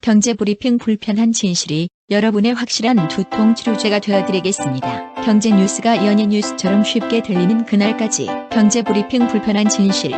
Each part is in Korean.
경제브리핑 불편한 진실이 여러분의 확실한 두통 치료제가 되어드리겠습니다. 경제 뉴스가 연예 뉴스처럼 쉽게 들리는 그날까지 경제브리핑 불편한 진실.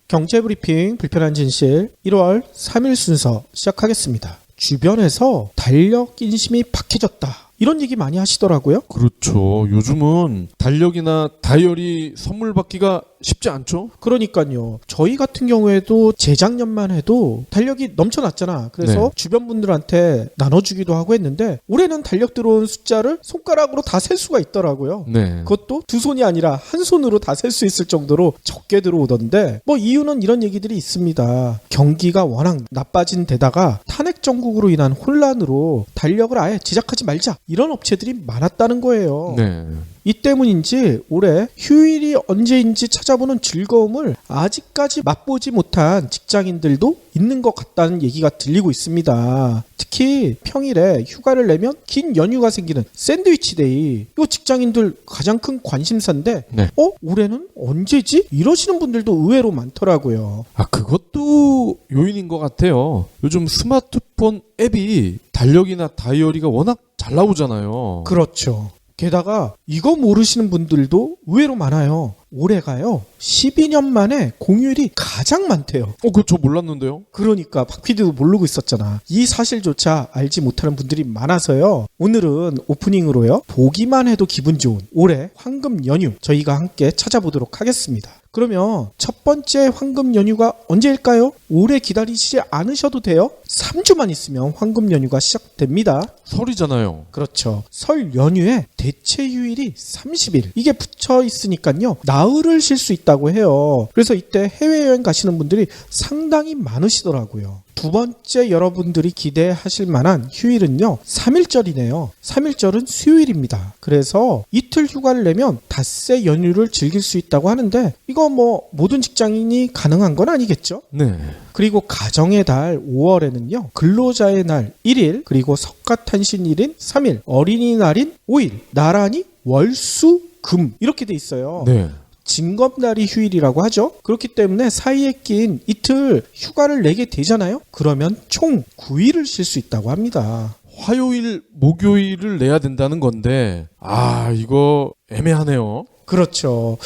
경제브리핑 불편한 진실 1월 3일 순서 시작하겠습니다. 주변에서 달력 인심이 박해졌다. 이런 얘기 많이 하시더라고요. 그렇죠. 요즘은 달력이나 다이어리 선물 받기가 쉽지 않죠? 그러니까요. 저희 같은 경우에도 재작년만 해도 달력이 넘쳐났잖아. 그래서 네. 주변 분들한테 나눠주기도 하고 했는데 올해는 달력 들어온 숫자를 손가락으로 다 셀 수가 있더라고요. 네. 그것도 두 손이 아니라 한 손으로 다 셀 수 있을 정도로 적게 들어오던데 뭐 이유는 이런 얘기들이 있습니다. 경기가 워낙 나빠진 데다가 탄핵 정국으로 인한 혼란으로 달력을 아예 제작하지 말자 이런 업체들이 많았다는 거예요. 네. 이 때문인지 올해 휴일이 언제인지 찾아보는 즐거움을 아직까지 맛보지 못한 직장인들도 있는 것 같다는 얘기가 들리고 있습니다. 특히 평일에 휴가를 내면 긴 연휴가 생기는 샌드위치 데이. 이거 직장인들 가장 큰 관심사인데 네. 올해는 언제지? 이러시는 분들도 의외로 많더라고요. 그것도 요인인 것 같아요. 요즘 스마트폰 앱이 달력이나 다이어리가 워낙 잘 나오잖아요. 그렇죠. 게다가 이거 모르시는 분들도 의외로 많아요. 올해가요 12년 만에 공휴일이 가장 많대요. 그거 몰랐는데요. 그러니까 박 PD도 모르고 있었잖아. 이 사실조차 알지 못하는 분들이 많아서요. 오늘은 오프닝으로요. 보기만 해도 기분 좋은 올해 황금 연휴 저희가 함께 찾아보도록 하겠습니다. 그러면 첫 번째 황금 연휴가 언제일까요? 오래 기다리시지 않으셔도 돼요. 3주만 있으면 황금 연휴가 시작됩니다. 설이잖아요. 그렇죠. 설 연휴에 대체 휴일이 30일. 이게 붙여 있으니까요. 나흘을 쉴 수 있다고 해요. 그래서 이때 해외여행 가시는 분들이 상당히 많으시더라고요. 두 번째 여러분들이 기대하실 만한 휴일은요. 3일절이네요. 3일절은 수요일입니다. 그래서 이틀 휴가를 내면 닷새 연휴를 즐길 수 있다고 하는데 이거 뭐 모든 직장인이 가능한 건 아니겠죠? 네. 그리고 가정의 달 5월에는요. 근로자의 날 1일, 그리고 석가탄신일인 3일, 어린이날인 5일, 나란히 월, 수, 금 이렇게 돼 있어요. 네. 징검다리 휴일이라고 하죠. 그렇기 때문에 사이에 낀 이틀 휴가를 내게 되잖아요. 그러면 총 9일을 쉴 수 있다고 합니다. 화요일, 목요일을 내야 된다는 건데 이거 애매하네요. 그렇죠.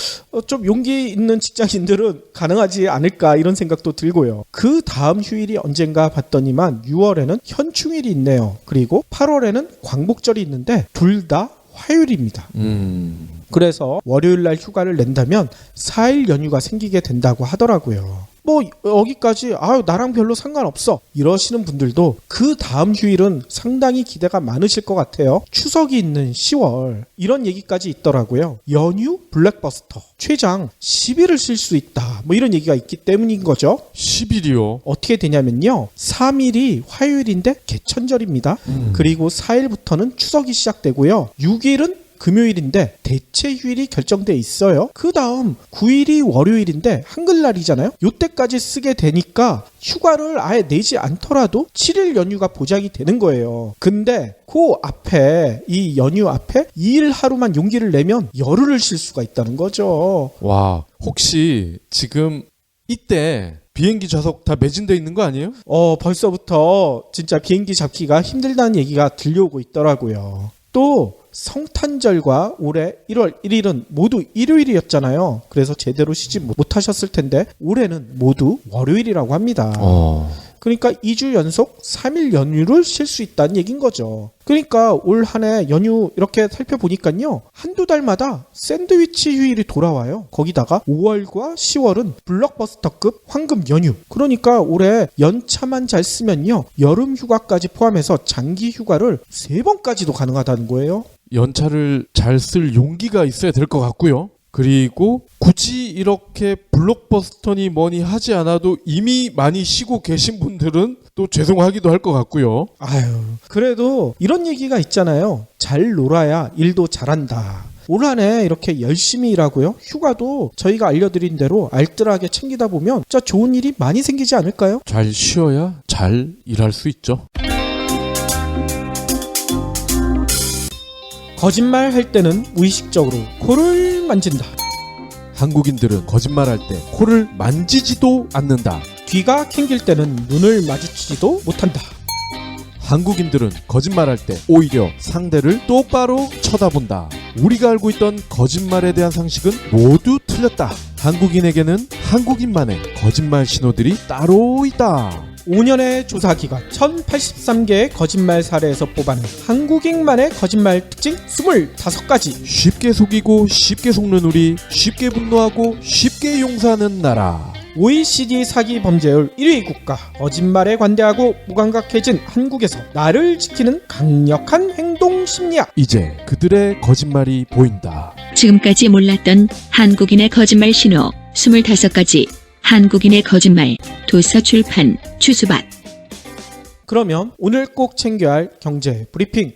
좀 용기 있는 직장인들은 가능하지 않을까 이런 생각도 들고요. 그 다음 휴일이 언젠가 봤더니만 6월에는 현충일이 있네요. 그리고 8월에는 광복절이 있는데 둘 다 화요일입니다. 그래서 월요일날 휴가를 낸다면 4일 연휴가 생기게 된다고 하더라고요. 뭐 여기까지 나랑 별로 상관없어 이러시는 분들도 그 다음 휴일은 상당히 기대가 많으실 것 같아요. 추석이 있는 10월 이런 얘기까지 있더라고요. 연휴 블랙버스터 최장 10일을 쉴 수 있다 뭐 이런 얘기가 있기 때문인 거죠. 10일이요? 어떻게 되냐면요 3일이 화요일인데 개천절입니다. 그리고 4일부터는 추석이 시작되고요 6일은 금요일인데 대체 휴일이 결정돼 있어요. 그 다음 9일이 월요일인데 한글날이잖아요. 요때까지 쓰게 되니까 휴가를 아예 내지 않더라도 7일 연휴가 보장이 되는 거예요. 근데 그 앞에 이 연휴 앞에 2일 하루만 용기를 내면 열흘을 쉴 수가 있다는 거죠. 와, 혹시 지금 이때 비행기 좌석 다 매진돼 있는 거 아니에요? 벌써부터 진짜 비행기 잡기가 힘들다는 얘기가 들려오고 있더라고요. 또 성탄절과 올해 1월 1일은 모두 일요일이었잖아요. 그래서 제대로 쉬지 못하셨을 텐데 올해는 모두 월요일이라고 합니다. 그러니까 2주 연속 3일 연휴를 쉴 수 있다는 얘기인 거죠. 그러니까 올 한 해 연휴 이렇게 살펴보니까요. 한두 달마다 샌드위치 휴일이 돌아와요. 거기다가 5월과 10월은 블록버스터급 황금 연휴. 그러니까 올해 연차만 잘 쓰면요. 여름 휴가까지 포함해서 장기 휴가를 3번까지도 가능하다는 거예요. 연차를 잘 쓸 용기가 있어야 될 것 같고요. 그리고 굳이 이렇게 블록버스터니 뭐니 하지 않아도 이미 많이 쉬고 계신 분들은 또 죄송하기도 할 것 같고요. 그래도 이런 얘기가 있잖아요. 잘 놀아야 일도 잘한다. 올 한 해 이렇게 열심히 일하고요. 휴가도 저희가 알려드린 대로 알뜰하게 챙기다 보면 진짜 좋은 일이 많이 생기지 않을까요? 잘 쉬어야 잘 일할 수 있죠. 거짓말 할 때는 무의식적으로 코를 만진다. 한국인들은 거짓말할 때 코를 만지지도 않는다. 귀가 캥길 때는 눈을 마주치지도 못한다. 한국인들은 거짓말할 때 오히려 상대를 똑바로 쳐다본다. 우리가 알고 있던 거짓말에 대한 상식은 모두 틀렸다. 한국인에게는 한국인만의 거짓말 신호들이 따로 있다. 5년의 조사 기간 1083개의 거짓말 사례에서 뽑아낸 한국인만의 거짓말 특징 25가지. 쉽게 속이고 쉽게 속는 우리, 쉽게 분노하고 쉽게 용서하는 나라. OECD 사기 범죄율 1위 국가, 거짓말에 관대하고 무감각해진 한국에서 나를 지키는 강력한 행동 심리학. 이제 그들의 거짓말이 보인다. 지금까지 몰랐던 한국인의 거짓말 신호 25가지. 한국인의 거짓말. 도서 출판 추수밭. 그러면 오늘 꼭 챙겨야 할 경제 브리핑.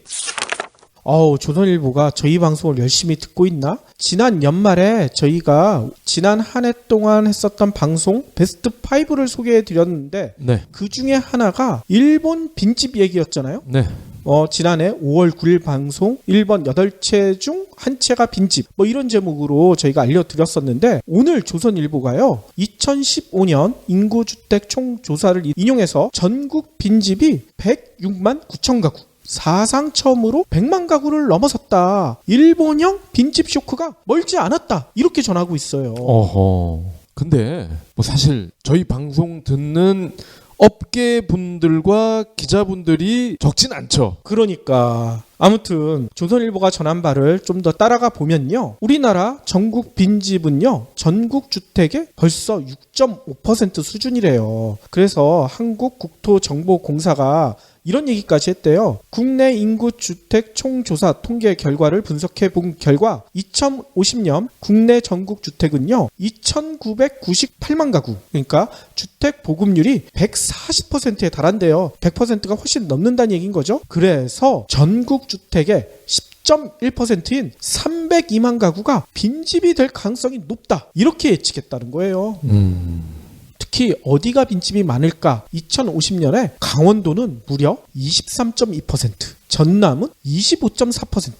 조선일보가 저희 방송을 열심히 듣고 있나? 지난 연말에 저희가 지난 한 해 동안 했었던 방송 베스트 5를 소개해 드렸는데 네. 그 중에 하나가 일본 빈집 얘기였잖아요. 네. 지난해 5월 9일 방송 일본 8채 중 한 채가 빈집 이런 제목으로 저희가 알려드렸었는데 오늘 조선일보가요 2015년 인구주택 총조사를 인용해서 전국 빈집이 106만 9천 가구 사상 처음으로 100만 가구를 넘어섰다. 일본형 빈집 쇼크가 멀지 않았다. 이렇게 전하고 있어요. 근데 사실 저희 방송 듣는 업계 분들과 기자분들이 적진 않죠. 그러니까 아무튼 조선일보가 전한 바를 좀 더 따라가 보면요. 우리나라 전국 빈집은요. 전국 주택의 벌써 6.5% 수준이래요. 그래서 한국국토정보공사가 이런 얘기까지 했대요. 국내 인구 주택 총조사 통계 결과를 분석해 본 결과 2050년 국내 전국 주택은요. 2,998만 가구. 그러니까 주택 보급률이 140%에 달한대요. 100%가 훨씬 넘는다는 얘기인 거죠. 그래서 전국 주택의 10.1%인 302만 가구가 빈집이 될 가능성이 높다. 이렇게 예측했다는 거예요. 특히 어디가 빈집이 많을까? 2050년에 강원도는 무려 23.2%, 전남은 25.4%.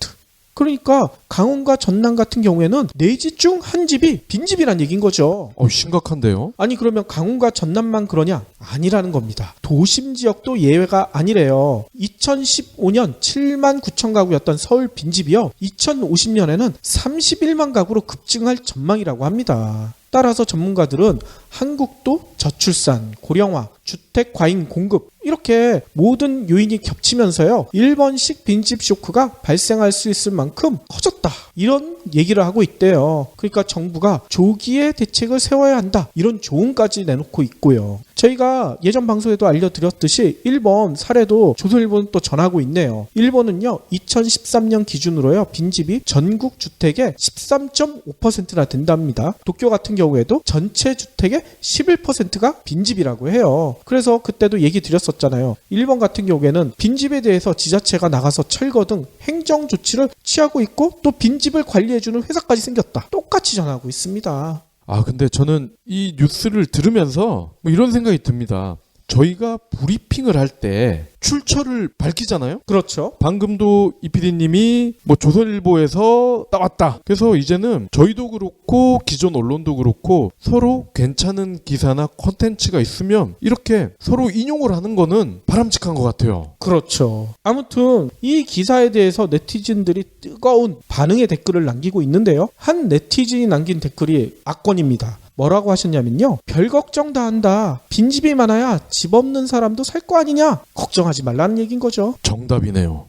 그러니까 강원과 전남 같은 경우에는 4집 중 한 집이 빈집이란 얘기인 거죠. 심각한데요? 아니 그러면 강원과 전남만 그러냐? 아니라는 겁니다. 도심 지역도 예외가 아니래요. 2015년 7만 9천 가구였던 서울 빈집이요. 2050년에는 31만 가구로 급증할 전망이라고 합니다. 따라서 전문가들은 한국도 저출산, 고령화, 주택 과잉 공급 이렇게 모든 요인이 겹치면서요. 일본식 빈집 쇼크가 발생할 수 있을 만큼 커졌다. 이런 얘기를 하고 있대요. 그러니까 정부가 조기에 대책을 세워야 한다. 이런 조언까지 내놓고 있고요. 저희가 예전 방송에도 알려드렸듯이 일본 사례도 조선일보는 또 전하고 있네요. 일본은요. 2013년 기준으로요. 빈집이 전국 주택의 13.5%나 된답니다. 도쿄 같은 경우에도 전체 주택의 11%가 빈집이라고 해요. 그래서 그때도 얘기 드렸었잖아요. 일본 같은 경우에는 빈집에 대해서 지자체가 나가서 철거 등 행정 조치를 취하고 있고 또 빈집을 관리해주는 회사까지 생겼다. 똑같이 전하고 있습니다. 근데 저는 이 뉴스를 들으면서 이런 생각이 듭니다. 저희가 브리핑을 할 때 출처를 밝히잖아요. 그렇죠. 방금도 이 PD님이 조선일보에서 나왔다. 그래서 이제는 저희도 그렇고 기존 언론도 그렇고 서로 괜찮은 기사나 콘텐츠가 있으면 이렇게 서로 인용을 하는 거는 바람직한 것 같아요. 그렇죠. 아무튼 이 기사에 대해서 네티즌들이 뜨거운 반응의 댓글을 남기고 있는데요. 한 네티즌이 남긴 댓글이 악권입니다. 뭐라고 하셨냐면요. 별 걱정 다 한다. 빈집이 많아야 집 없는 사람도 살 거 아니냐. 걱정하지 말라는 얘기인 거죠. 정답이네요.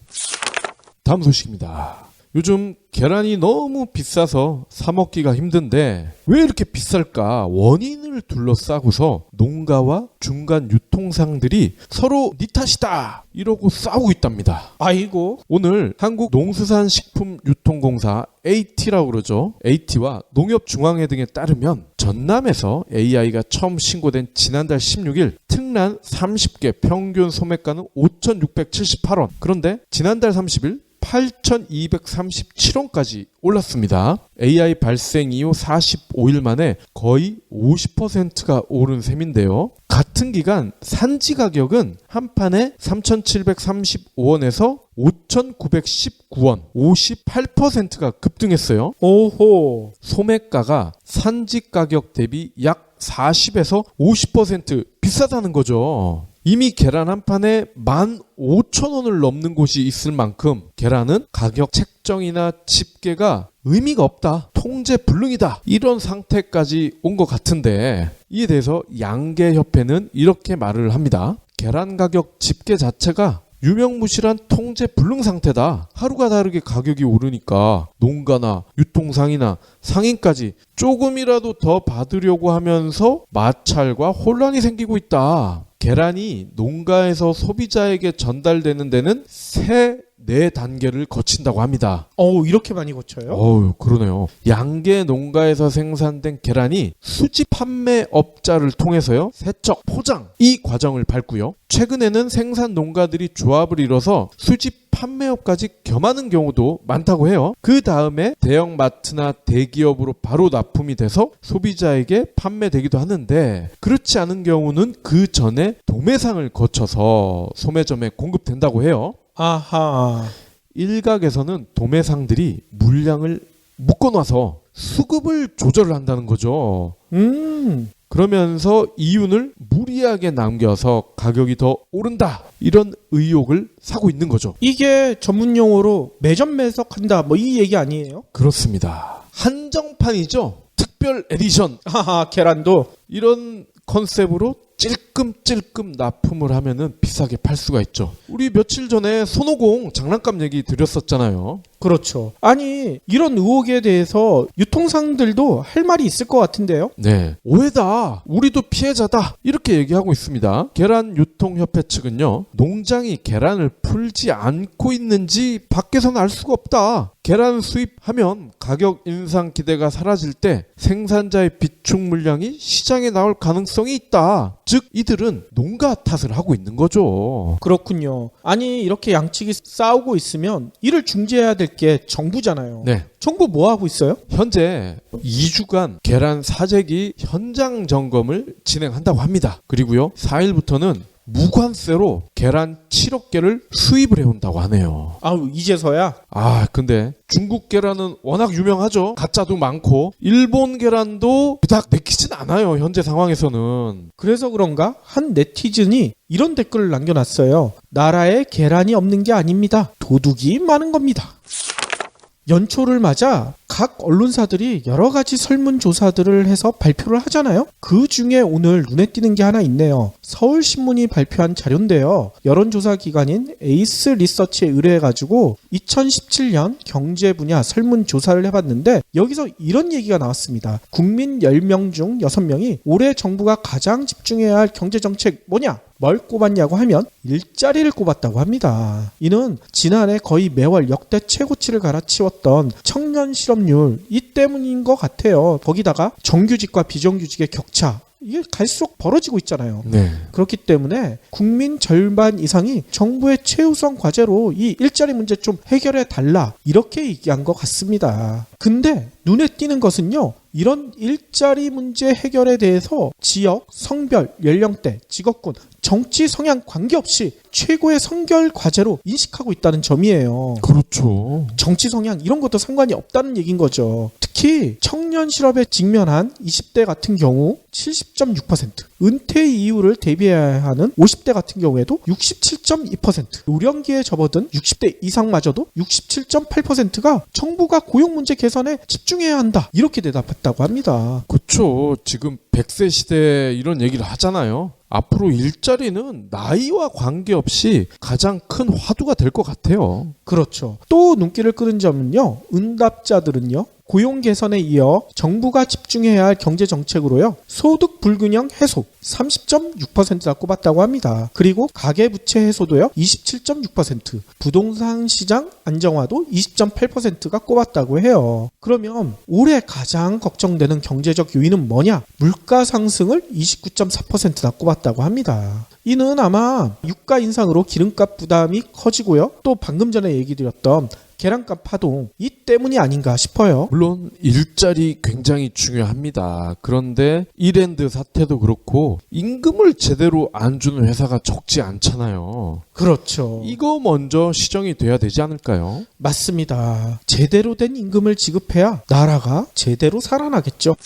다음 소식입니다. 요즘 계란이 너무 비싸서 사 먹기가 힘든데 왜 이렇게 비쌀까? 원인을 둘러싸고서 농가와 중간 유통상들이 서로 네 탓이다 이러고 싸우고 있답니다. 아이고. 오늘 한국농수산식품유통공사 AT라고 그러죠. AT와 농협중앙회 등에 따르면 전남에서 AI가 처음 신고된 지난달 16일 특란 30개 평균 소매가는 5,678원. 그런데 지난달 30일 8,237원까지 올랐습니다. AI 발생 이후 45일 만에 거의 50%가 오른 셈인데요. 같은 기간 산지 가격은 한 판에 3,735원에서 5,919원, 58%가 급등했어요. 오호. 소매가가 산지 가격 대비 약 40에서 50% 비싸다는 거죠. 이미 계란 한 판에 15,000원을 넘는 곳이 있을 만큼 계란은 가격 책정이나 집계가 의미가 없다. 통제 불능이다. 이런 상태까지 온 것 같은데 이에 대해서 양계협회는 이렇게 말을 합니다. 계란 가격 집계 자체가 유명무실한 통제 불능 상태다. 하루가 다르게 가격이 오르니까 농가나 유통상이나 상인까지 조금이라도 더 받으려고 하면서 마찰과 혼란이 생기고 있다. 계란이 농가에서 소비자에게 전달되는 데는 4단계를 거친다고 합니다. 이렇게 많이 거쳐요? 그러네요. 양계 농가에서 생산된 계란이 수지 판매업자를 통해서요, 세척, 포장 이 과정을 밟고요. 최근에는 생산 농가들이 조합을 이뤄서 수지 판매업까지 겸하는 경우도 많다고 해요. 그 다음에 대형마트나 대기업으로 바로 납품이 돼서 소비자에게 판매되기도 하는데, 그렇지 않은 경우는 그 전에 도매상을 거쳐서 소매점에 공급된다고 해요. 아하. 일각에서는 도매상들이 물량을 묶어놔서 수급을 조절을 한다는 거죠. 그러면서 이윤을 무리하게 남겨서 가격이 더 오른다, 이런 의혹을 사고 있는 거죠. 이게 전문 용어로 매점 매석한다 뭐 이 얘기 아니에요? 그렇습니다. 한정판이죠. 특별 에디션. 계란도 이런 컨셉으로 찔끔찔끔 납품을 하면은 비싸게 팔 수가 있죠. 우리 며칠 전에 손오공 장난감 얘기 드렸었잖아요. 그렇죠. 아니 이런 의혹에 대해서 유통상들도 할 말이 있을 것 같은데요. 네, 오해다, 우리도 피해자다, 이렇게 얘기하고 있습니다. 계란유통협회 측은요, 농장이 계란을 풀지 않고 있는지 밖에서는 알 수가 없다. 계란 수입하면 가격 인상 기대가 사라질 때 생산자의 비축 물량이 시장에 나올 가능성이 있다. 즉 이들은 농가 탓을 하고 있는 거죠. 그렇군요. 아니 이렇게 양측이 싸우고 있으면 이를 중재해야 될 게 정부잖아요. 네. 정부 뭐 하고 있어요? 현재 2주간 계란 사재기 현장 점검을 진행한다고 합니다. 그리고요, 4일부터는 무관세로 계란 7억 개를 수입을 해온다고 하네요. 이제서야? 근데 중국 계란은 워낙 유명하죠. 가짜도 많고 일본 계란도 그닥 내키진 않아요, 현재 상황에서는. 그래서 그런가 한 네티즌이 이런 댓글을 남겨놨어요. 나라에 계란이 없는 게 아닙니다. 도둑이 많은 겁니다. 연초를 맞아 각 언론사들이 여러 가지 설문조사들을 해서 발표를 하잖아요. 그 중에 오늘 눈에 띄는 게 하나 있네요. 서울신문이 발표한 자료인데요. 여론조사 기관인 에이스 리서치에 의뢰해가지고 2017년 경제 분야 설문조사를 해봤는데 여기서 이런 얘기가 나왔습니다. 국민 10명 중 6명이 올해 정부가 가장 집중해야 할 경제정책 뭐냐? 뭘 꼽았냐고 하면 일자리를 꼽았다고 합니다. 이는 지난해 거의 매월 역대 최고치를 갈아치웠던 청년 실업률 이 때문인 것 같아요. 거기다가 정규직과 비정규직의 격차 이게 갈수록 벌어지고 있잖아요. 네. 그렇기 때문에 국민 절반 이상이 정부의 최우선 과제로 이 일자리 문제 좀 해결해 달라 이렇게 얘기한 것 같습니다. 근데 눈에 띄는 것은요. 이런 일자리 문제 해결에 대해서 지역, 성별, 연령대, 직업군, 정치 성향 관계없이 최고의 선결 과제로 인식하고 있다는 점이에요. 그렇죠. 정치 성향 이런 것도 상관이 없다는 얘기인 거죠. 특히 청년 실업에 직면한 20대 같은 경우 70.6%, 은퇴 이후를 대비해야 하는 50대 같은 경우에도 67.2%, 노령기에 접어든 60대 이상마저도 67.8%가 정부가 고용 문제 개선에 집중해야 한다 이렇게 대답했다고 합니다. 그렇죠. 지금 100세 시대 이런 얘기를 하잖아요. 앞으로 일자리는 나이와 관계없이 가장 큰 화두가 될 것 같아요. 그렇죠. 또 눈길을 끄는 점은요. 응답자들은요. 고용 개선에 이어 정부가 집중해야 할 경제 정책으로요. 소득 불균형 해소 30.6%가 꼽았다고 합니다. 그리고 가계부채 해소도요. 27.6%, 부동산 시장 안정화도 20.8%가 꼽았다고 해요. 그러면 올해 가장 걱정되는 경제적 요인은 뭐냐? 물가 상승을 29.4%나 꼽았다고 합니다. 이는 아마 유가 인상으로 기름값 부담이 커지고요. 또 방금 전에 얘기 드렸던 계란값 파동 이 때문이 아닌가 싶어요. 물론 일자리 굉장히 중요합니다. 그런데 이랜드 사태도 그렇고 임금을 제대로 안 주는 회사가 적지 않잖아요. 그렇죠. 이거 먼저 시정이 돼야 되지 않을까요? 맞습니다. 제대로 된 임금을 지급해야 나라가 제대로 살아나겠죠.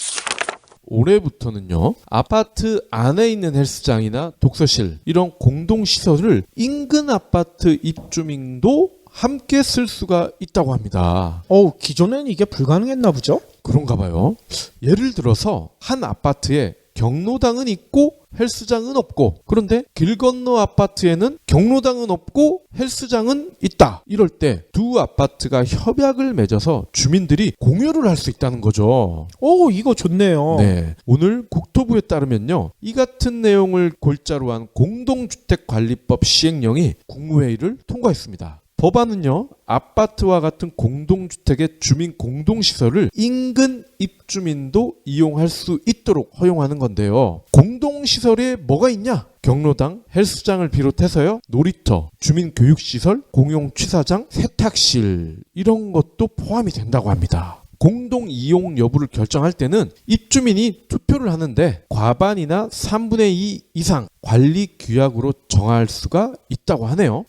올해부터는요, 아파트 안에 있는 헬스장이나 독서실 이런 공동시설을 인근 아파트 입주민도 함께 쓸 수가 있다고 합니다. 기존에는 이게 불가능했나 보죠? 그런가 봐요. 예를 들어서 한 아파트에 경로당은 있고 헬스장은 없고, 그런데 길 건너 아파트에는 경로당은 없고 헬스장은 있다. 이럴 때 두 아파트가 협약을 맺어서 주민들이 공유를 할 수 있다는 거죠. 이거 좋네요. 네, 오늘 국토부에 따르면요, 이 같은 내용을 골자로 한 공동주택관리법 시행령이 국무회의를 통과했습니다. 법안은요, 아파트와 같은 공동주택의 주민 공동시설을 인근 입주민도 이용할 수 있도록 허용하는 건데요. 공동시설에 뭐가 있냐? 경로당, 헬스장을 비롯해서요, 놀이터, 주민교육시설, 공용취사장, 세탁실 이런 것도 포함이 된다고 합니다. 공동 이용 여부를 결정할 때는 입주민이 투표를 하는데 과반이나 3분의 2 이상 관리 규약으로 정할 수가 있다고 하네요.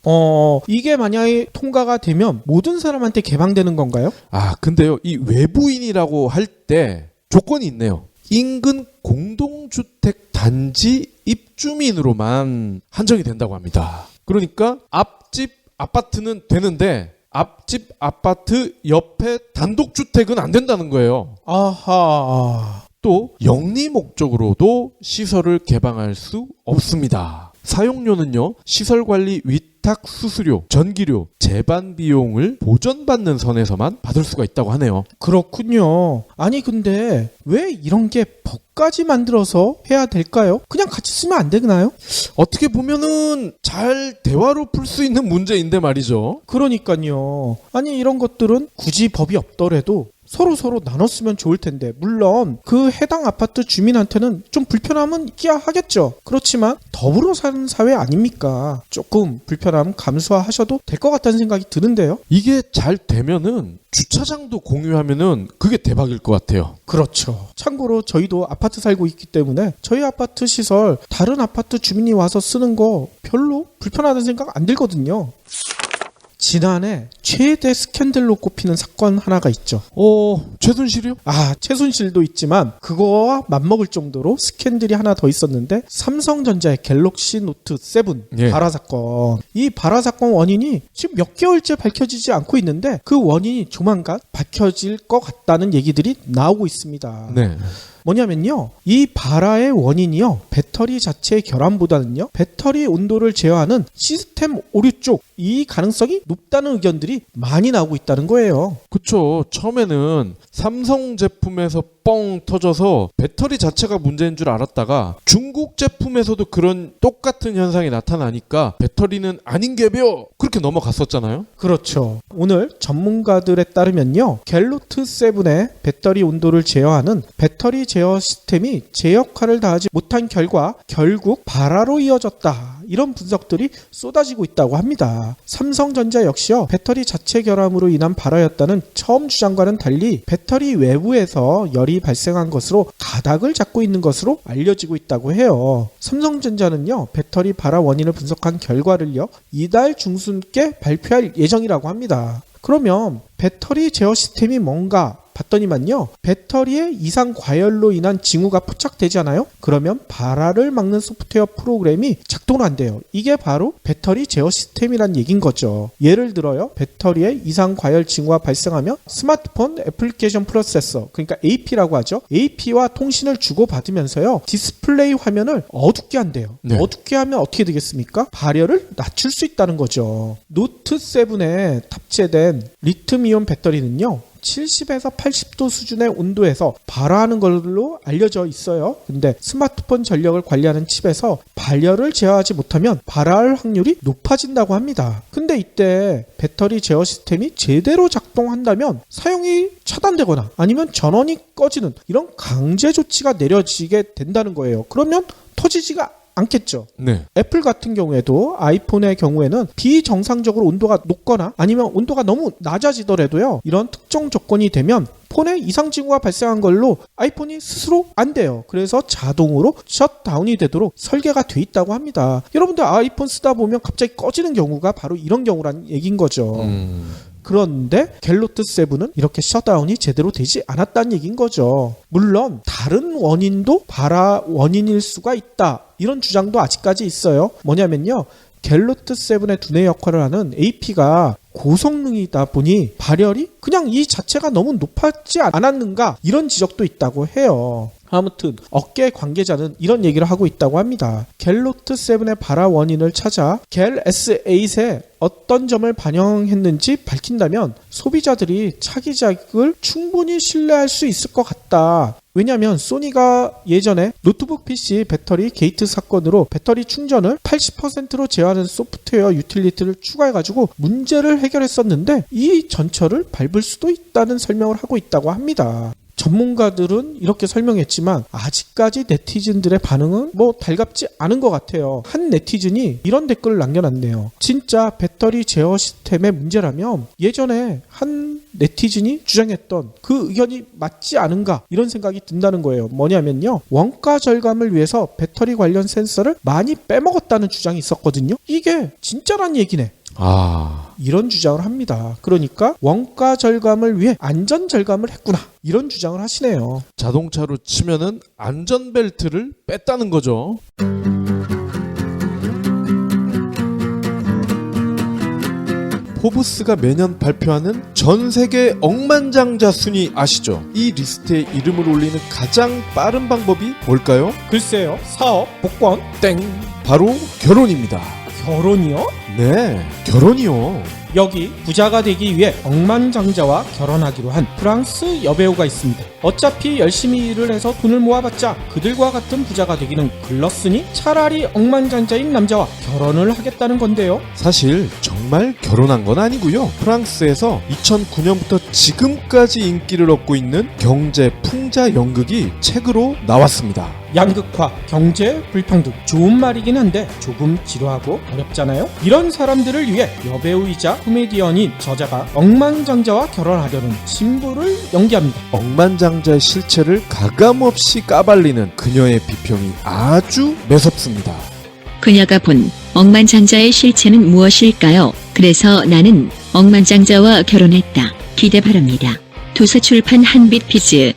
이게 만약에 통과가 되면 모든 사람한테 개방되는 건가요? 근데요, 이 외부인이라고 할 때 조건이 있네요. 인근 공동주택 단지 입주민으로만 한정이 된다고 합니다. 그러니까 앞집 아파트는 되는데 앞집 아파트 옆에 단독주택은 안 된다는 거예요. 아하. 또 영리 목적으로도 시설을 개방할 수 없습니다. 사용료는요, 시설관리 위탁 수수료, 전기료, 제반 비용을 보전받는 선에서만 받을 수가 있다고 하네요. 그렇군요. 아니 근데 왜 이런 게 법까지 만들어서 해야 될까요? 그냥 같이 쓰면 안 되나요? 어떻게 보면은 잘 대화로 풀 수 있는 문제인데 말이죠. 그러니까요. 아니 이런 것들은 굳이 법이 없더라도 서로 나눠 쓰면 좋을 텐데, 물론 그 해당 아파트 주민한테는 좀 불편함은 있기야 하겠죠. 그렇지만 더불어 사는 사회 아닙니까? 조금 불편함 감수하셔도 될 것 같다는 생각이 드는데요. 이게 잘 되면은 주차장도 공유하면은 그게 대박일 것 같아요. 그렇죠. 참고로 저희도 아파트 살고 있기 때문에 저희 아파트 시설 다른 아파트 주민이 와서 쓰는 거 별로 불편하다는 생각 안 들거든요. 지난해 최대 스캔들로 꼽히는 사건 하나가 있죠. 최순실이요? 최순실도 있지만 그거와 맞먹을 정도로 스캔들이 하나 더 있었는데, 삼성전자의 갤럭시 노트 7 예. 발화 사건. 이 발화 사건 원인이 지금 몇 개월째 밝혀지지 않고 있는데 그 원인이 조만간 밝혀질 것 같다는 얘기들이 나오고 있습니다. 네. 뭐냐면요, 이 발화의 원인이요, 배터리 자체의 결함보다는요, 배터리 온도를 제어하는 시스템 오류 쪽, 이 가능성이 높다는 의견들이 많이 나오고 있다는 거예요. 그쵸. 처음에는 삼성 제품에서 뻥 터져서 배터리 자체가 문제인 줄 알았다가 중국 제품에서도 그런 똑같은 현상이 나타나니까 배터리는 아닌 게벼, 그렇게 넘어갔었잖아요. 그렇죠. 오늘 전문가들에 따르면요, 갤로트 7의 배터리 온도를 제어하는 배터리 제어 시스템이 제 역할을 다하지 못한 결과 결국 발화로 이어졌다, 이런 분석들이 쏟아지고 있다고 합니다. 삼성전자 역시요, 배터리 자체 결함으로 인한 발화였다는 처음 주장과는 달리 배터리 외부에서 열이 발생한 것으로 가닥을 잡고 있는 것으로 알려지고 있다고 해요. 삼성전자는요, 배터리 발화 원인을 분석한 결과를요, 이달 중순께 발표할 예정이라고 합니다. 그러면 배터리 제어 시스템이 뭔가 봤더니만요, 배터리의 이상 과열로 인한 징후가 포착되잖아요. 그러면 발화를 막는 소프트웨어 프로그램이 작동을 한대요. 이게 바로 배터리 제어 시스템이란 얘긴 거죠. 예를 들어요, 배터리에 이상 과열 징후가 발생하면 스마트폰 애플리케이션 프로세서, 그러니까 AP라고 하죠, AP와 통신을 주고받으면서요, 디스플레이 화면을 어둡게 한대요. 네. 어둡게 하면 어떻게 되겠습니까? 발열을 낮출 수 있다는 거죠. 노트 7에 탑재된 리튬이온 배터리는요, 70에서 80도 수준의 온도에서 발화하는 걸로 알려져 있어요. 근데 스마트폰 전력을 관리하는 칩에서 발열을 제어하지 못하면 발화할 확률이 높아진다고 합니다. 근데 이때 배터리 제어 시스템이 제대로 작동한다면 사용이 차단되거나 아니면 전원이 꺼지는 이런 강제 조치가 내려지게 된다는 거예요. 그러면 터지지가 않겠죠. 네. 애플 같은 경우에도 아이폰의 경우에는 비정상적으로 온도가 높거나 아니면 온도가 너무 낮아지더라도요. 이런 특정 조건이 되면 폰에 이상 징후가 발생한 걸로 아이폰이 스스로 안 돼요. 그래서 자동으로 셧다운이 되도록 설계가 돼 있다고 합니다. 여러분들 아이폰 쓰다 보면 갑자기 꺼지는 경우가 바로 이런 경우라는 얘기인 거죠. 그런데 갤로트 7은 이렇게 셧다운이 제대로 되지 않았다는 얘기인 거죠. 물론 다른 원인도 발화 원인일 수가 있다. 이런 주장도 아직까지 있어요. 뭐냐면요. 갤로트 7의 두뇌 역할을 하는 AP가 고성능이다 보니 발열이 그냥 이 자체가 너무 높았지 않았는가 이런 지적도 있다고 해요. 아무튼 업계 관계자는 이런 얘기를 하고 있다고 합니다. 갤로트 7의 발화 원인을 찾아 갤 S8에 어떤 점을 반영했는지 밝힌다면 소비자들이 차기작을 충분히 신뢰할 수 있을 것 같다. 왜냐하면 소니가 예전에 노트북 PC 배터리 게이트 사건으로 배터리 충전을 80%로 제어하는 소프트웨어 유틸리티를 추가해가지고 문제를 해결했었는데 이 전철을 밟을 수도 있다는 설명을 하고 있다고 합니다. 전문가들은 이렇게 설명했지만 아직까지 네티즌들의 반응은 달갑지 않은 것 같아요. 한 네티즌이 이런 댓글을 남겨놨네요. 진짜 배터리 제어 시스템의 문제라면 예전에 한 네티즌이 주장했던 그 의견이 맞지 않은가 이런 생각이 든다는 거예요. 뭐냐면요. 원가 절감을 위해서 배터리 관련 센서를 많이 빼먹었다는 주장이 있었거든요. 이게 진짜란 얘기네. 이런 주장을 합니다. 그러니까 원가 절감을 위해 안전 절감을 했구나. 이런 주장을 하시네요. 자동차로 치면은 안전벨트를 뺐다는 거죠. 포브스가 매년 발표하는 전 세계 억만장자 순위 아시죠? 이 리스트에 이름을 올리는 가장 빠른 방법이 뭘까요? 글쎄요. 사업, 복권, 땡! 바로 결혼입니다. 결혼이요? 네, 결혼이요. 여기 부자가 되기 위해 억만장자와 결혼하기로 한 프랑스 여배우가 있습니다. 어차피 열심히 일을 해서 돈을 모아봤자 그들과 같은 부자가 되기는 글렀으니 차라리 억만장자인 남자와 결혼을 하겠다는 건데요. 사실 정말 결혼한 건 아니고요. 프랑스에서 2009년부터 지금까지 인기를 얻고 있는 경제 풍자 연극이 책으로 나왔습니다. 양극화, 경제 불평등 좋은 말이긴 한데 조금 지루하고 어렵잖아요. 이런 사람들을 위해 여배우이자 코미디언인 저자가 억만장자와 결혼하려는 신부를 연기합니다. 억만장자의 실체를 가감없이 까발리는 그녀의 비평이 아주 매섭습니다. 그녀가 본 억만장자의 실체는 무엇일까요? 그래서 나는 억만장자와 결혼했다. 기대 바랍니다. 도서출판 한빛피즈.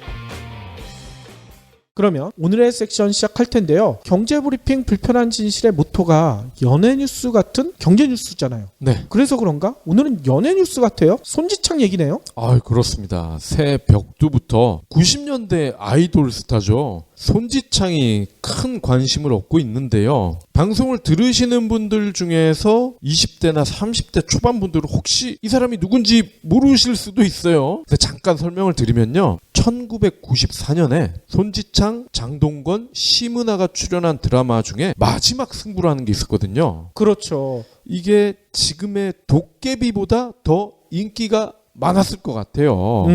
그러면 오늘의 섹션 시작할 텐데요. 경제브리핑 불편한 진실의 모토가 연예뉴스 같은 경제뉴스잖아요. 네. 그래서 그런가? 오늘은 연예뉴스 같아요. 손지창 얘기네요. 그렇습니다. 새 벽두부터 90년대 아이돌 스타죠. 손지창이 큰 관심을 얻고 있는데요. 방송을 들으시는 분들 중에서 20대나 30대 초반 분들은 혹시 이 사람이 누군지 모르실 수도 있어요. 근데 잠깐 설명을 드리면요. 1994년에 손지창, 장동건, 심은하가 출연한 드라마 중에 마지막 승부라는 게 있었거든요. 그렇죠. 이게 지금의 도깨비보다 더 인기가 많았을 것 같아요.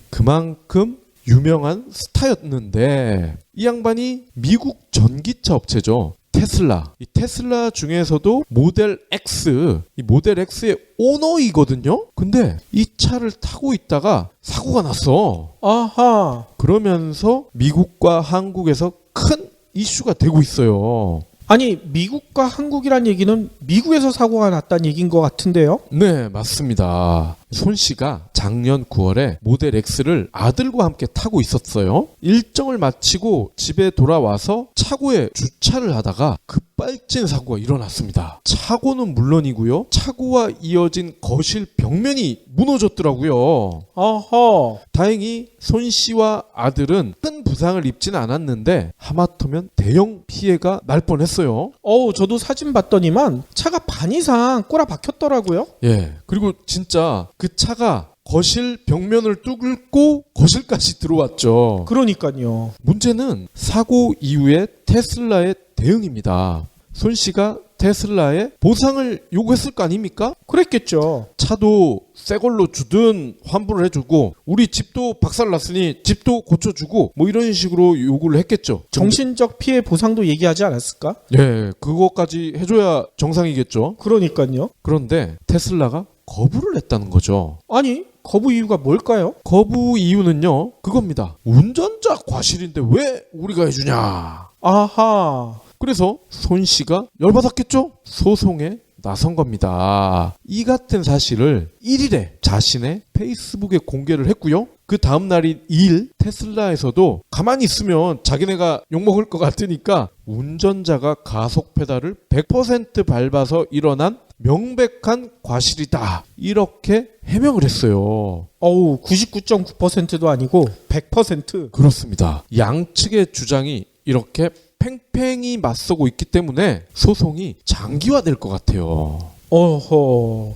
그만큼 유명한 스타였는데 이 양반이 미국 전기차 업체죠. 테슬라. 이 테슬라 중에서도 모델 X, 이 모델 X의 오너이거든요. 근데 이 차를 타고 있다가 사고가 났어. 아하. 그러면서 미국과 한국에서 큰 이슈가 되고 있어요. 아니, 미국과 한국이란 얘기는 미국에서 사고가 났다는 얘기인 것 같은데요? 네, 맞습니다. 손 씨가 작년 9월에 모델 X를 아들과 함께 타고 있었어요. 일정을 마치고 집에 돌아와서 차고에 주차를 하다가 급발진 사고가 일어났습니다. 차고는 물론이고요. 차고와 이어진 거실 벽면이 무너졌더라고요. 어허. 다행히 손 씨와 아들은 큰 부상을 입지는 않았는데 하마터면 대형 피해가 날 뻔했어요. 저도 사진 봤더니만 차가 반 이상 꼬라 박혔더라고요. 예. 그리고 진짜 그 차가 거실 벽면을 뚫고 거실까지 들어왔죠. 그러니까요. 문제는 사고 이후에 테슬라의 대응입니다. 손 씨가 테슬라에 보상을 요구했을 거 아닙니까? 그랬겠죠. 차도 새 걸로 주든 환불을 해주고 우리 집도 박살났으니 집도 고쳐주고 뭐 이런 식으로 요구를 했겠죠. 정신적 피해 보상도 얘기하지 않았을까? 예, 그것까지 해줘야 정상이겠죠. 그러니까요. 그런데 테슬라가 거부를 했다는 거죠. 아니, 거부 이유가 뭘까요? 거부 이유는요, 그겁니다. 운전자 과실인데 왜 우리가 해주냐. 아하. 그래서 손 씨가 열받았겠죠? 소송에 나선 겁니다. 이 같은 사실을 1일에 자신의 페이스북에 공개를 했고요. 그 다음 날인 2일 테슬라에서도 가만히 있으면 자기네가 욕먹을 것 같으니까 운전자가 가속 페달을 100% 밟아서 일어난 명백한 과실이다. 이렇게 해명을 했어요. 어우, 99.9%도 아니고 100%. 그렇습니다. 양측의 주장이 이렇게 팽팽히 맞서고 있기 때문에 소송이 장기화될 것 같아요. 어허.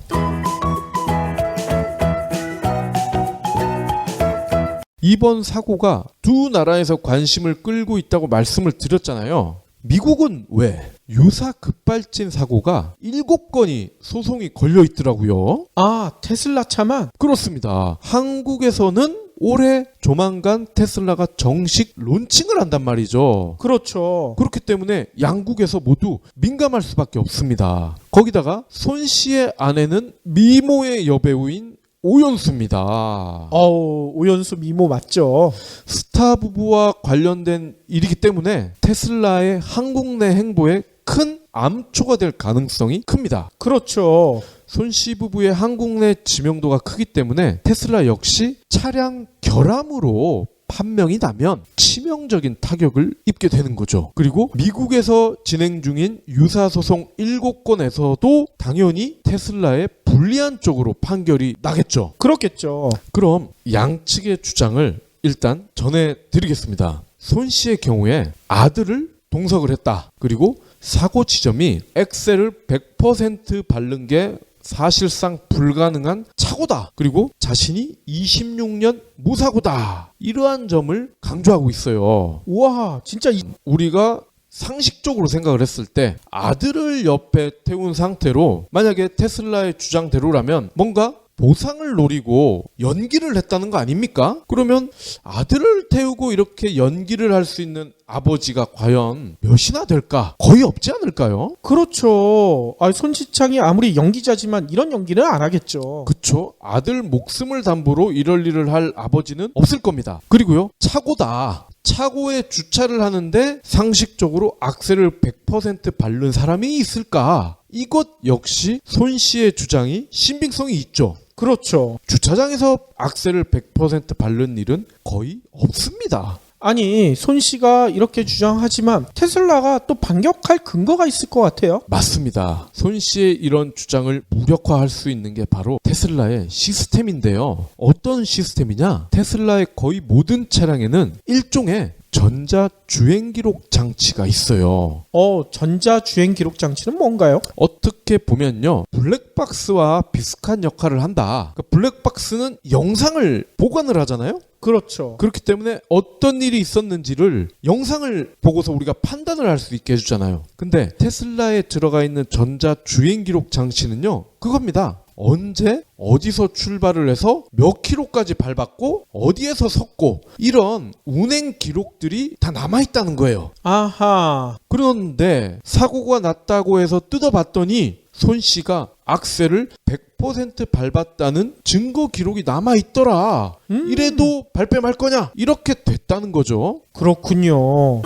이번 사고가 두 나라에서 관심을 끌고 있다고 말씀을 드렸잖아요. 미국은 왜? 유사 급발진 사고가 7건이 소송이 걸려 있더라고요. 아, 테슬라 차만? 그렇습니다. 한국에서는 올해 조만간 테슬라가 정식 론칭을 한단 말이죠. 그렇죠. 그렇기 때문에 양국에서 모두 민감할 수밖에 없습니다. 거기다가 손 씨의 아내는 미모의 여배우인 오연수입니다. 오연수 미모 맞죠? 스타 부부와 관련된 일이기 때문에 테슬라의 한국 내 행보에 큰 암초가 될 가능성이 큽니다. 그렇죠. 손 씨 부부의 한국 내知名도가 크기 때문에 테슬라 역시 차량 결함으로 판명이 나면 치명적인 타격을 입게 되는 거죠. 그리고 미국에서 진행 중인 유사 소송 7건에서도 당연히 테슬라의 불리한 쪽으로 판결이 나겠죠. 그렇겠죠. 그럼 양측의 주장을 일단 전해드리겠습니다. 손 씨의 경우에 아들을 동석을 했다. 그리고 사고 지점이 엑셀을 100% 밟는 게 사실상 불가능한 사고다. 그리고 자신이 26년 무사고다. 이러한 점을 강조하고 있어요. 우와, 진짜 우리가 상식적으로 생각을 했을 때 아들을 옆에 태운 상태로 만약에 테슬라의 주장대로라면 뭔가 보상을 노리고 연기를 했다는 거 아닙니까? 그러면 아들을 태우고 이렇게 연기를 할 수 있는 아버지가 과연 몇이나 될까? 거의 없지 않을까요? 그렇죠. 손지창이 아무리 연기자지만 이런 연기는 안 하겠죠. 그쵸? 아들 목숨을 담보로 이럴 일을 할 아버지는 없을 겁니다. 그리고요, 차고다. 차고에 주차를 하는데 상식적으로 악셀을 100% 밟는 사람이 있을까? 이것 역시 손 씨의 주장이 신빙성이 있죠. 그렇죠. 주차장에서 악셀을 100% 밟는 일은 거의 없습니다. 아니, 손 씨가 이렇게 주장하지만 테슬라가 또 반격할 근거가 있을 것 같아요. 맞습니다. 손 씨의 이런 주장을 무력화할 수 있는 게 바로 테슬라의 시스템인데요. 어떤 시스템이냐? 테슬라의 거의 모든 차량에는 일종의 전자주행기록 장치가 있어요. 전자주행 기록 장치는 뭔가요? 어떻게 보면요, 블랙박스와 비슷한 역할을 한다. 그러니까 블랙박스는 영상을 보관을 하잖아요. 그렇죠. 그렇기 때문에 어떤 일이 있었는지를 영상을 보고서 우리가 판단을 할 수 있게 해주잖아요. 근데 테슬라에 들어가 있는 전자주행기록 장치는요, 그겁니다. 언제 어디서 출발을 해서 몇 킬로까지 밟았고 어디에서 섰고 이런 운행 기록들이 다 남아있다는 거예요. 아하. 그런데 사고가 났다고 해서 뜯어봤더니 손 씨가 악셀을 100% 밟았다는 증거 기록이 남아있더라. 이래도 발뺌 할 거냐? 이렇게 됐다는 거죠. 그렇군요.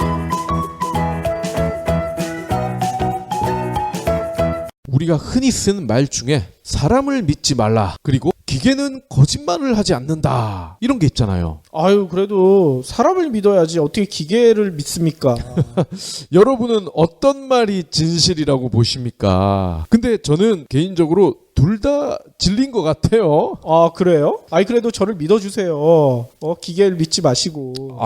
우리가 흔히 쓰는 말 중에 사람을 믿지 말라. 그리고 기계는 거짓말을 하지 않는다. 이런 게 있잖아요. 그래도 사람을 믿어야지 어떻게 기계를 믿습니까? 여러분은 어떤 말이 진실이라고 보십니까? 근데 저는 개인적으로 둘 다 진리인 것 같아요. 아, 그래요? 그래도 저를 믿어주세요. 기계를 믿지 마시고.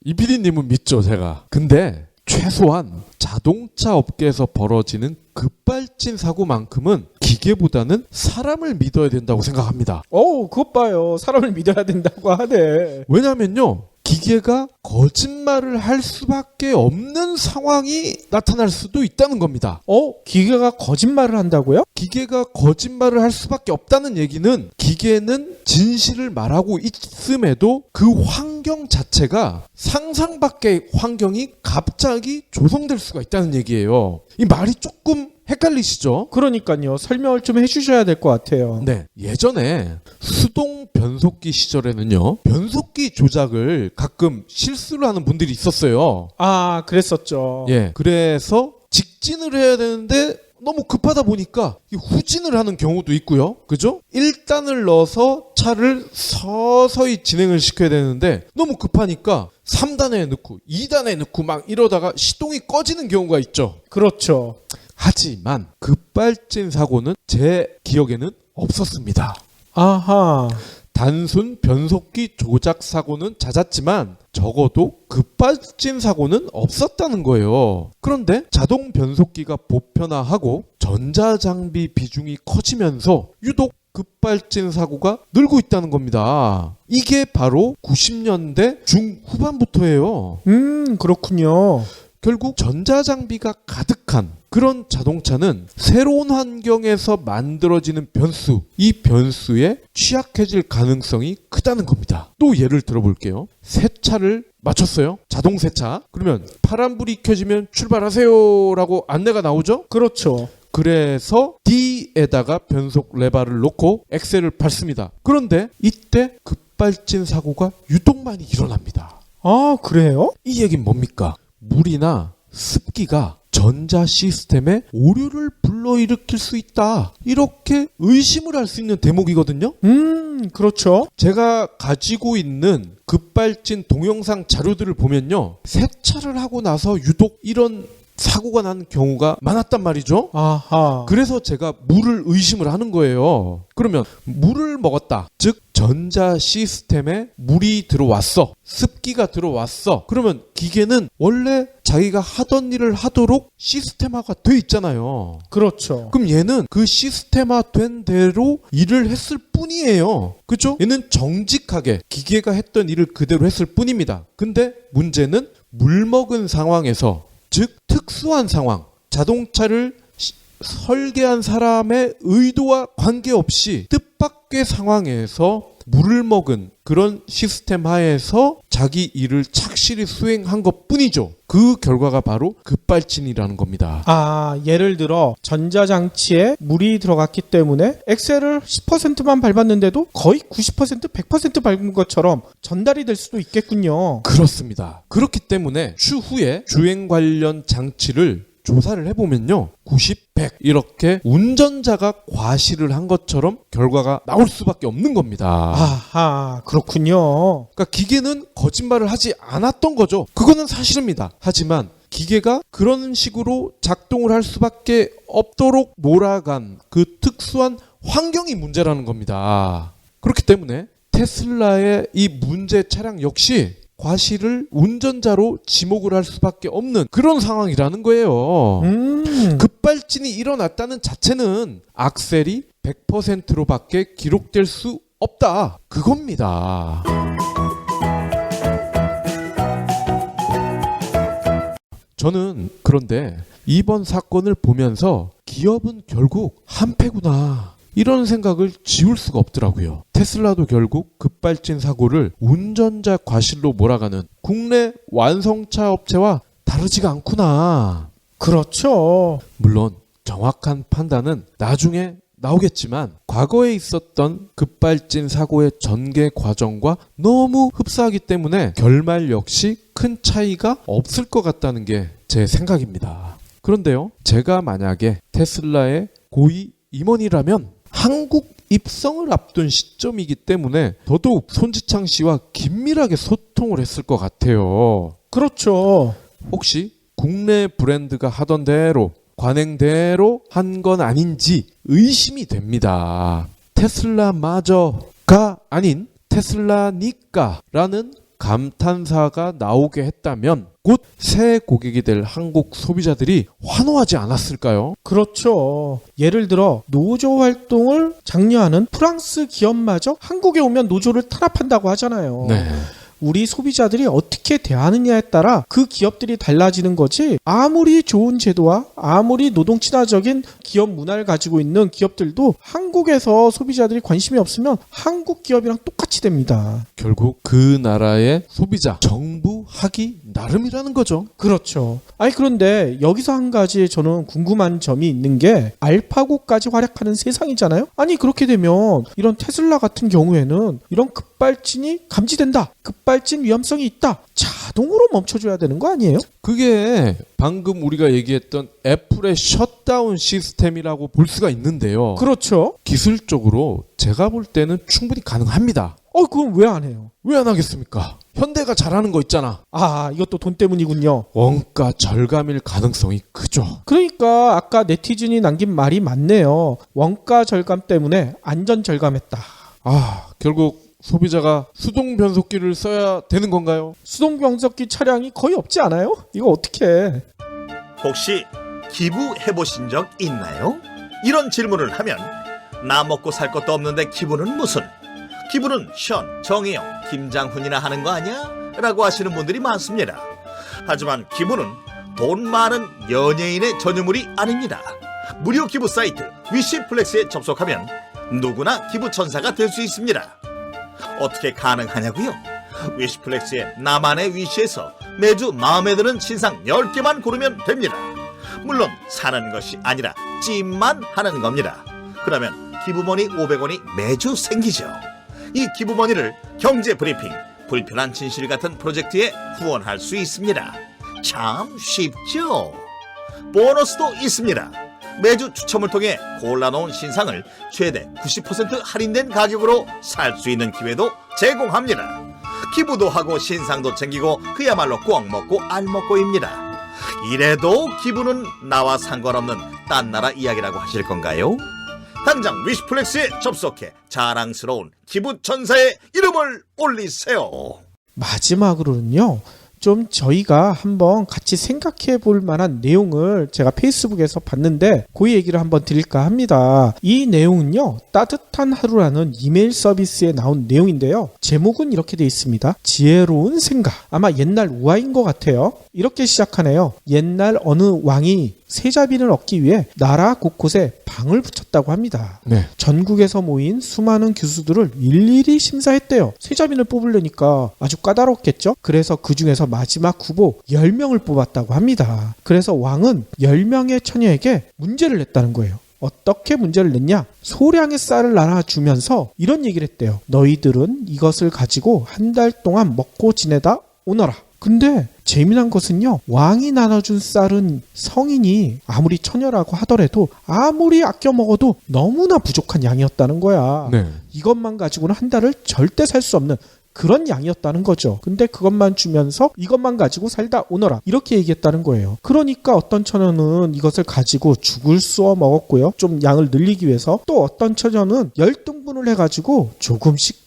이 PD님은 믿죠, 제가. 근데 최소한 자동차 업계에서 벌어지는 급발진 사고만큼은 기계보다는 사람을 믿어야 된다고 생각합니다. 그것 봐요. 사람을 믿어야 된다고 하네. 왜냐면요, 기계가 거짓말을 할 수밖에 없는 상황이 나타날 수도 있다는 겁니다. 기계가 거짓말을 한다고요? 기계가 거짓말을 할 수밖에 없다는 얘기는 기계는 진실을 말하고 있음에도 그 환경 자체가 상상 밖의 환경이 갑자기 조성될 수가 있다는 얘기예요. 이 말이 조금 헷갈리시죠? 그러니까요. 설명을 좀 해주셔야 될 것 같아요. 네. 예전에 수동 변속기 시절에는요, 변속기 조작을 가끔 실수를 하는 분들이 있었어요. 아, 그랬었죠. 예. 그래서 직진을 해야 되는데 너무 급하다 보니까 후진을 하는 경우도 있고요. 그죠? 1단을 넣어서 차를 서서히 진행을 시켜야 되는데 너무 급하니까 3단에 넣고 2단에 넣고 막 이러다가 시동이 꺼지는 경우가 있죠. 그렇죠. 하지만 급발진 사고는 제 기억에는 없었습니다. 아하. 단순 변속기 조작 사고는 잦았지만 적어도 급발진 사고는 없었다는 거예요. 그런데 자동 변속기가 보편화하고 전자장비 비중이 커지면서 유독 급발진 사고가 늘고 있다는 겁니다. 이게 바로 90년대 중후반부터예요. 그렇군요. 결국 전자장비가 가득한 그런 자동차는 새로운 환경에서 만들어지는 변수, 이 변수에 취약해질 가능성이 크다는 겁니다. 또 예를 들어볼게요. 세차를 마쳤어요. 자동 세차. 그러면 파란불이 켜지면 출발하세요 라고 안내가 나오죠? 그렇죠. 그래서 D에다가 변속 레바를 놓고 엑셀을 밟습니다. 그런데 이때 급발진 사고가 유독 많이 일어납니다. 아, 그래요? 이 얘기는 뭡니까? 물이나 습기가 전자 시스템에 오류를 불러일으킬 수 있다. 이렇게 의심을 할 수 있는 대목이거든요. 그렇죠. 제가 가지고 있는 급발진 동영상 자료들을 보면요. 세차를 하고 나서 유독 이런 사고가 난 경우가 많았단 말이죠. 아하. 그래서 제가 물을 의심을 하는 거예요. 그러면 물을 먹었다. 즉 전자 시스템에 물이 들어왔어. 습기가 들어왔어. 그러면 기계는 원래 자기가 하던 일을 하도록 시스템화가 돼 있잖아요. 그렇죠. 그럼 얘는 그 시스템화된 대로 일을 했을 뿐이에요. 그죠? 얘는 정직하게 기계가 했던 일을 그대로 했을 뿐입니다. 근데 문제는 물 먹은 상황에서, 즉 특수한 상황, 자동차를 설계한 사람의 의도와 관계없이 뜻밖의 상황에서 물을 먹은 그런 시스템 하에서 자기 일을 착실히 수행한 것뿐이죠. 그 결과가 바로 급발진이라는 겁니다. 아, 예를 들어 전자장치에 물이 들어갔기 때문에 엑셀을 10%만 밟았는데도 거의 90%, 100% 밟은 것처럼 전달이 될 수도 있겠군요. 그렇습니다. 그렇기 때문에 추후에 주행 관련 장치를 조사를 해보면요. 90, 100 이렇게 운전자가 과실을 한 것처럼 결과가 나올 수밖에 없는 겁니다. 아하, 그렇군요. 그러니까 기계는 거짓말을 하지 않았던 거죠. 그거는 사실입니다. 하지만 기계가 그런 식으로 작동을 할 수밖에 없도록 몰아간 그 특수한 환경이 문제라는 겁니다. 그렇기 때문에 테슬라의 이 문제 차량 역시 과실을 운전자로 지목을 할 수밖에 없는 그런 상황이라는 거예요. 급발진이 일어났다는 자체는 악셀이 100%로밖에 기록될 수 없다. 그겁니다. 저는 그런데 이번 사건을 보면서 기업은 결국 한패구나. 이런 생각을 지울 수가 없더라고요. 테슬라도 결국 급발진 사고를 운전자 과실로 몰아가는 국내 완성차 업체와 다르지가 않구나. 그렇죠. 물론 정확한 판단은 나중에 나오겠지만 과거에 있었던 급발진 사고의 전개 과정과 너무 흡사하기 때문에 결말 역시 큰 차이가 없을 것 같다는 게 제 생각입니다. 그런데요, 제가 만약에 테슬라의 고위 임원이라면 한국 입성을 앞둔 시점이기 때문에 더더욱 손지창 씨와 긴밀하게 소통을 했을 것 같아요. 그렇죠. 혹시 국내 브랜드가 하던 대로 관행대로 한 건 아닌지 의심이 됩니다. 테슬라마저가 아닌 테슬라니까라는 감탄사가 나오게 했다면 곧 새 고객이 될 한국 소비자들이 환호하지 않았을까요? 그렇죠. 예를 들어 노조 활동을 장려하는 프랑스 기업마저 한국에 오면 노조를 탄압한다고 하잖아요. 네. 우리 소비자들이 어떻게 대하느냐에 따라 그 기업들이 달라지는 거지, 아무리 좋은 제도와 아무리 노동 친화적인 기업 문화를 가지고 있는 기업들도 한국에서 소비자들이 관심이 없으면 한국 기업이랑 똑같이 됩니다. 결국 그 나라의 소비자, 정부 하기 나름이라는 거죠. 그렇죠. 아니 그런데 여기서 한 가지 저는 궁금한 점이 있는 게, 알파고까지 활약하는 세상이잖아요. 아니 그렇게 되면 이런 테슬라 같은 경우에는 이런 급발진이 감지된다, 급발진 위험성이 있다, 자동으로 멈춰줘야 되는 거 아니에요? 그게 방금 우리가 얘기했던 애플의 셧다운 시스템이라고 볼 수가 있는데요. 그렇죠. 기술적으로 제가 볼 때는 충분히 가능합니다. 그럼 왜 안 해요? 왜 안 하겠습니까? 현대가 잘하는 거 있잖아. 이것도 돈 때문이군요. 원가 절감일 가능성이 크죠. 그러니까 아까 네티즌이 남긴 말이 맞네요. 원가 절감 때문에 안전 절감했다. 결국 소비자가 수동 변속기를 써야 되는 건가요? 수동 변속기 차량이 거의 없지 않아요? 이거 어떻게? 혹시 기부해보신 적 있나요? 이런 질문을 하면 나 먹고 살 것도 없는데 기부는 무슨? 기부는 션, 정혜영, 김장훈이나 하는 거 아니야? 라고 하시는 분들이 많습니다. 하지만 기부는 돈 많은 연예인의 전유물이 아닙니다. 무료 기부 사이트 위시플렉스에 접속하면 누구나 기부천사가 될 수 있습니다. 어떻게 가능하냐고요? 위시플렉스의 나만의 위시에서 매주 마음에 드는 신상 10개만 고르면 됩니다. 물론 사는 것이 아니라 찜만 하는 겁니다. 그러면 기부머니 500원이 매주 생기죠. 이 기부머니를 경제브리핑, 불편한 진실 같은 프로젝트에 후원할 수 있습니다. 참 쉽죠? 보너스도 있습니다. 매주 추첨을 통해 골라놓은 신상을 최대 90% 할인된 가격으로 살 수 있는 기회도 제공합니다. 기부도 하고 신상도 챙기고 그야말로 꽉 먹고 알 먹고입니다. 이래도 기부는 나와 상관없는 딴 나라 이야기라고 하실 건가요? 당장 위시플렉스에 접속해 자랑스러운 기부천사의 이름을 올리세요. 마지막으로는요, 좀 저희가 한번 같이 생각해 볼 만한 내용을 제가 페이스북에서 봤는데 그 얘기를 한번 드릴까 합니다. 이 내용은요, 따뜻한 하루라는 이메일 서비스에 나온 내용인데요. 제목은 이렇게 되어 있습니다. 지혜로운 생각. 아마 옛날 우화인 것 같아요. 이렇게 시작하네요. 옛날 어느 왕이 세자빈을 얻기 위해 나라 곳곳에 방을 붙였다고 합니다. 네. 전국에서 모인 수많은 교수들을 일일이 심사했대요. 세자빈을 뽑으려니까 아주 까다롭겠죠? 그래서 그 중에서 마지막 후보 10명을 뽑았다고 합니다. 그래서 왕은 10명의 처녀에게 문제를 냈다는 거예요. 어떻게 문제를 냈냐? 소량의 쌀을 나눠주면서 이런 얘기를 했대요. 너희들은 이것을 가지고 한 달 동안 먹고 지내다 오너라. 근데 재미난 것은요, 왕이 나눠준 쌀은 성인이 아무리 처녀라고 하더라도 아무리 아껴 먹어도 너무나 부족한 양이었다는 거야. 네. 이것만 가지고는 한 달을 절대 살 수 없는 그런 양이었다는 거죠. 근데 그것만 주면서 이것만 가지고 살다 오너라, 이렇게 얘기했다는 거예요. 그러니까 어떤 처녀는 이것을 가지고 죽을 쏘아 먹었고요. 좀 양을 늘리기 위해서. 또 어떤 처녀는 열등분을 해가지고 조금씩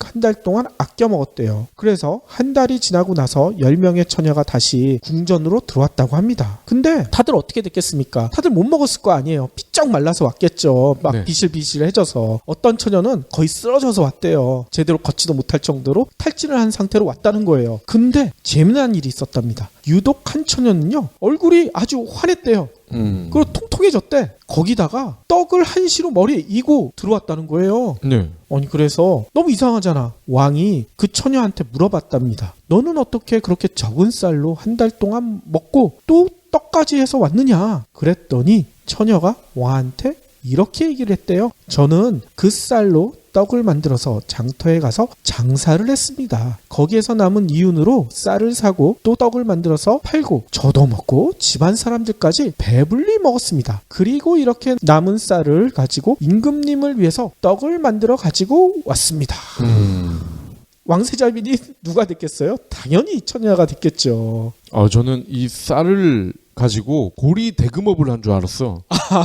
한 달 동안 아껴 먹었대요. 그래서 한 달이 지나고 나서 10명의 처녀가 다시 궁전으로 들어왔다고 합니다. 근데 다들 어떻게 됐겠습니까? 다들 못 먹었을 거 아니에요. 삐쩍 말라서 왔겠죠. 막 네. 비실비실해져서. 어떤 처녀는 거의 쓰러져서 왔대요. 제대로 걷지도 못할 정도로 탈진을 한 상태로 왔다는 거예요. 근데 재미난 일이 있었답니다. 유독 한 처녀는요, 얼굴이 아주 환했대요. 그리고 통통해졌대. 거기다가 떡을 한시로 머리에 이고 들어왔다는 거예요. 네. 아니 그래서 너무 이상하잖아. 왕이 그 처녀한테 물어봤답니다. 너는 어떻게 그렇게 적은 쌀로 한 달 동안 먹고 또 떡까지 해서 왔느냐? 그랬더니 처녀가 왕한테 이렇게 얘기를 했대요. 저는 그 쌀로 떡을 만들어서 장터에 가서 장사를 했습니다. 거기에서 남은 이윤으로 쌀을 사고 또 떡을 만들어서 팔고 저도 먹고 집안 사람들까지 배불리 먹었습니다. 그리고 이렇게 남은 쌀을 가지고 임금님을 위해서 떡을 만들어 가지고 왔습니다. 왕세자빈이 누가 됐겠어요? 당연히 처녀가 됐겠죠. 저는 이 쌀을 가지고 고리 대금업을 한 줄 알았어.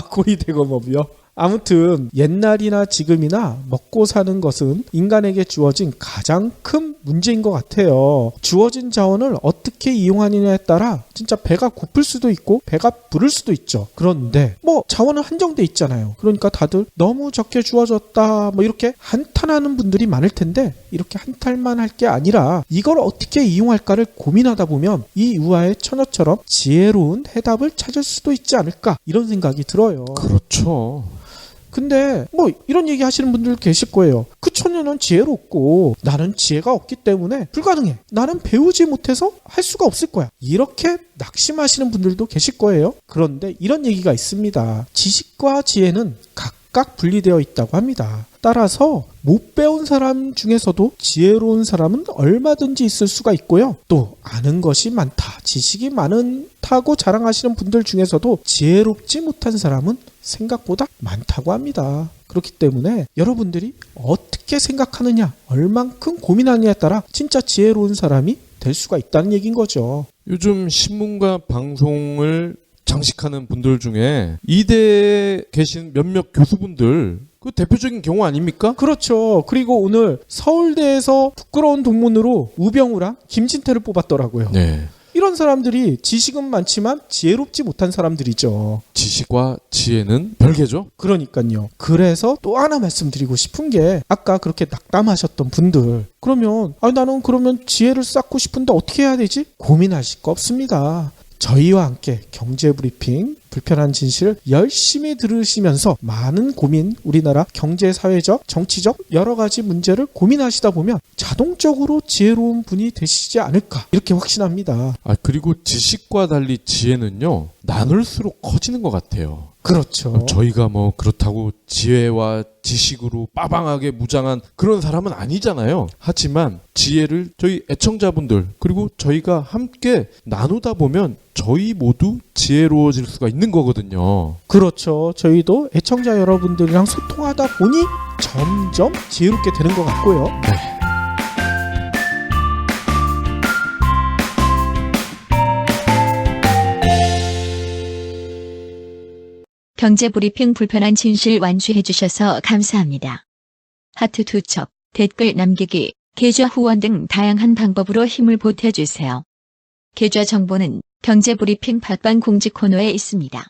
고리 대검업이요? 아무튼 옛날이나 지금이나 먹고 사는 것은 인간에게 주어진 가장 큰 문제인 것 같아요. 주어진 자원을 어떻게 이용하느냐에 따라 진짜 배가 고플 수도 있고 배가 부를 수도 있죠. 그런데 뭐 자원은 한정돼 있잖아요. 그러니까 다들 너무 적게 주어졌다 뭐 이렇게 한탄하는 분들이 많을 텐데 이렇게 한탄만 할 게 아니라 이걸 어떻게 이용할까를 고민하다 보면 이 유아의 처녀처럼 지혜로운 해답을 찾을 수도 있지 않을까 이런 생각이 들어요. 그렇죠. 근데 뭐 이런 얘기 하시는 분들 계실 거예요. 그 처녀는 지혜롭고 나는 지혜가 없기 때문에 불가능해. 나는 배우지 못해서 할 수가 없을 거야. 이렇게 낙심하시는 분들도 계실 거예요. 그런데 이런 얘기가 있습니다. 지식과 지혜는 각각 분리되어 있다고 합니다. 따라서 못 배운 사람 중에서도 지혜로운 사람은 얼마든지 있을 수가 있고요. 또 아는 것이 많다, 지식이 많다고 자랑하시는 분들 중에서도 지혜롭지 못한 사람은 생각보다 많다고 합니다. 그렇기 때문에 여러분들이 어떻게 생각하느냐, 얼만큼 고민하느냐에 따라 진짜 지혜로운 사람이 될 수가 있다는 얘기인 거죠. 요즘 신문과 방송을 장식하는 분들 중에 이대에 계신 몇몇 교수분들 그 대표적인 경우 아닙니까? 그렇죠. 그리고 오늘 서울대에서 부끄러운 동문으로 우병우랑 김진태를 뽑았더라고요. 네. 이런 사람들이 지식은 많지만 지혜롭지 못한 사람들이죠. 지식과 지혜는 별개죠. 그러니까요. 그래서 또 하나 말씀드리고 싶은 게 아까 그렇게 낙담하셨던 분들 그러면 나는 그러면 지혜를 쌓고 싶은데 어떻게 해야 되지? 고민하실 거 없습니다. 저희와 함께 경제브리핑 불편한 진실을 열심히 들으시면서 많은 고민, 우리나라 경제, 사회적, 정치적 여러 가지 문제를 고민하시다 보면 자동적으로 지혜로운 분이 되시지 않을까 이렇게 확신합니다. 그리고 지식과 달리 지혜는요, 나눌수록 커지는 것 같아요. 그렇죠. 저희가 뭐 그렇다고 지혜와 지식으로 빠방하게 무장한 그런 사람은 아니잖아요. 하지만 지혜를 저희 애청자분들 그리고 저희가 함께 나누다 보면 저희 모두 지혜로워질 수가 있는 거거든요. 그렇죠. 저희도 애청자 여러분들이랑 소통하다 보니 점점 지혜롭게 되는 것 같고요. 네. 경제브리핑 불편한 진실 완수해 주셔서 감사합니다. 하트 투척, 댓글 남기기, 계좌 후원 등 다양한 방법으로 힘을 보태주세요. 계좌 정보는 경제브리핑 팟빵 공지 코너에 있습니다.